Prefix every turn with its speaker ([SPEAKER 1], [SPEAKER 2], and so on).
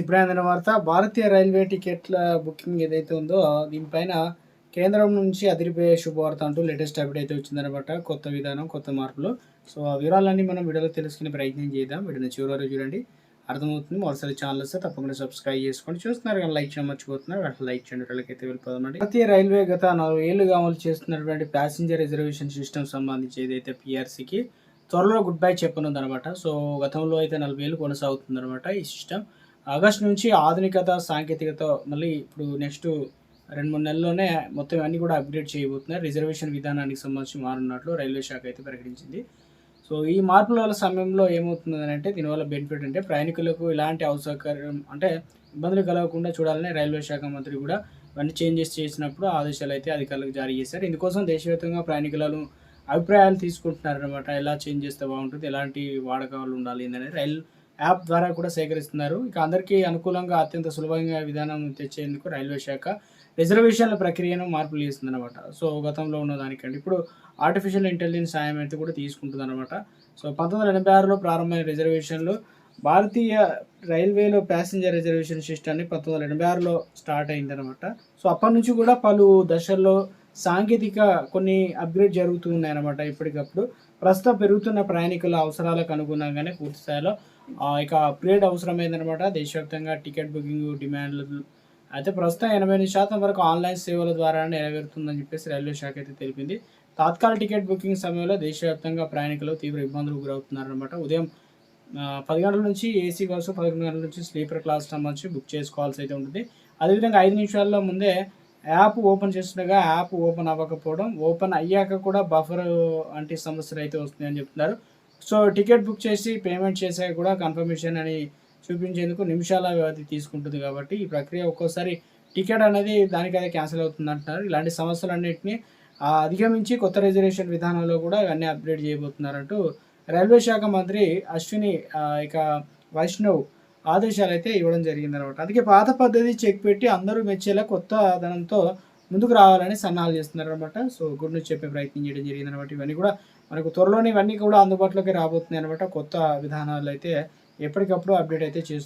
[SPEAKER 1] ఇప్పుడే అందిన వార్త భారతీయ రైల్వే టికెట్ల బుకింగ్ ఏదైతే ఉందో దీనిపైన కేంద్రం నుంచి అదిరిపోయే శుభవార్త అంటూ లేటెస్ట్ అప్డేట్ అయితే వచ్చిందనమాట. కొత్త విధానం, కొత్త మార్పులు. సో ఆ వివరాలన్నీ మనం వీడియోలో తెలుసుకునే ప్రయత్నం చేద్దాం. వీడియోని చివరి వరకు చూడండి, అర్థమవుతుంది. మొదటిసారి ఛానల్ వస్తే తప్పకుండా సబ్స్క్రైబ్ చేసుకోండి. చూస్తున్నారు కానీ లైక్ చేయడం మర్చిపోతున్నారు, అట్లా లైక్ చేయండి. వాళ్ళకైతే వెళ్ళిపోదామండి. భారతీయ రైల్వే గత 4 ఏళ్లుగా అమలు చేస్తున్నటువంటి ప్యాసింజర్ రిజర్వేషన్ సిస్టమ్ సంబంధించి ఏదైతే పిఆర్సీకి త్వరలో గుడ్ బై చెప్పనుందనమాట. సో గతంలో అయితే 40 ఏళ్ళు కొనసాగుతుందనమాట ఈ సిస్టమ్. ఆగస్టు నుంచి ఆధునికత, సాంకేతికత మళ్ళీ ఇప్పుడు నెక్స్ట్ 2-3 నెలల్లోనే మొత్తం అన్నీ కూడా అప్డేట్ చేయబోతున్నారు. రిజర్వేషన్ విధానానికి సంబంధించి మారున్నట్లు రైల్వే శాఖ అయితే ప్రకటించింది. సో ఈ మార్పుల వల్ల సమయంలో ఏమవుతుందని అంటే దీనివల్ల బెనిఫిట్ అంటే ప్రయాణికులకు ఇలాంటి అసౌకర్యం అంటే ఇబ్బందులు కలగకుండా చూడాలని రైల్వే శాఖ మంత్రి కూడా ఇవన్నీ చేంజెస్ చేసినప్పుడు ఆదేశాలు అయితే అధికారులకు జారీ చేశారు. ఇందుకోసం దేశవ్యాప్తంగా ప్రయాణికులను అభిప్రాయాలు తీసుకుంటున్నారనమాట. ఎలా చేంజ్ చేస్తే బాగుంటుంది, ఎలాంటి వాడకాలు ఉండాలి అనేది రైల్ యాప్ ద్వారా కూడా సేకరిస్తున్నారు. ఇక అందరికీ అనుకూలంగా అత్యంత సులభంగా విధానం తెచ్చేందుకు రైల్వే శాఖ రిజర్వేషన్ల ప్రక్రియను మార్పులు చేస్తుందన్నమాట. సో గతంలో ఉన్న దానికంటే ఇప్పుడు ఆర్టిఫిషియల్ ఇంటెలిజెన్స్ సాయం అయితే కూడా తీసుకుంటుందన్నమాట. సో 1986లో ప్రారంభమైన రిజర్వేషన్లు భారతీయ రైల్వేలో ప్యాసింజర్ రిజర్వేషన్ సిస్టమ్ని 1986లో స్టార్ట్ అయిందనమాట. సో అప్పటి నుంచి కూడా పలు దశల్లో సాంకేతిక కొన్ని అప్గ్రేడ్ జరుగుతూ ఉన్నాయన్నమాట. ఇప్పటికప్పుడు ప్రస్తుతం పెరుగుతున్న ప్రయాణికుల అవసరాలకు అనుగుణంగానే పూర్తి స్థాయిలో ఇక అప్గ్రేడ్ అవసరమైందనమాట. దేశవ్యాప్తంగా టికెట్ బుకింగ్ డిమాండ్లు అయితే ప్రస్తుతం 88% వరకు ఆన్లైన్ సేవల ద్వారా నెరవేరుతుందని చెప్పేసి రైల్వే శాఖ అయితే తెలిపింది. తాత్కాలిక టికెట్ బుకింగ్ సమయంలో దేశవ్యాప్తంగా ప్రయాణికులు తీవ్ర ఇబ్బందులకు గురవుతున్నారనమాట. ఉదయం 10 గంటల నుంచి ఏసీ బస్సు, 11 గంటల నుంచి స్లీపర్ క్లాస్ సంబంధించి బుక్ చేసుకోవాల్సి అయితే ఉంటుంది. అదేవిధంగా 5 నిమిషాల్లో ముందే యాప్ ఓపెన్ చేస్తుండగా యాప్ ఓపెన్ అవ్వకపోవడం, ఓపెన్ అయ్యాక కూడా బఫర్ వంటి సమస్యలు అయితే వస్తున్నాయని చెప్తున్నారు. సో టికెట్ బుక్ చేసి పేమెంట్ చేసాక కూడా కన్ఫర్మేషన్ అని చూపించేందుకు నిమిషాల వ్యవధి తీసుకుంటుంది. కాబట్టి ఈ ప్రక్రియ ఒక్కోసారి టికెట్ అనేది దానికదే క్యాన్సిల్ అవుతుంది అంటున్నారు. ఇలాంటి సమస్యలన్నింటినీ అధిగమించి కొత్త రిజర్వేషన్ విధానంలో కూడా ఇవన్నీ అప్డేట్ చేయబోతున్నారంటూ రైల్వే శాఖ మంత్రి అశ్విని ఇక వైష్ణవ్ ఆదేశాలు అయితే ఇవ్వడం జరిగిందనమాట. అందుకే పాత పద్ధతి చెక్ పెట్టి అందరూ మెచ్చేలా కొత్త ధనంతో ముందుకు రావాలని సన్నాహాలు చేస్తున్నారనమాట. సో గుడ్ న్యూస్ చెప్పే ప్రయత్నం చేయడం జరిగిందనమాట. ఇవన్నీ కూడా మనకు త్వరలోనే ఇవన్నీ కూడా అందుబాటులోకి రాబోతున్నాయి అనమాట. కొత్త విధానాలు అయితే ఎప్పటికప్పుడు అప్డేట్ అయితే చేస్తున్నారు.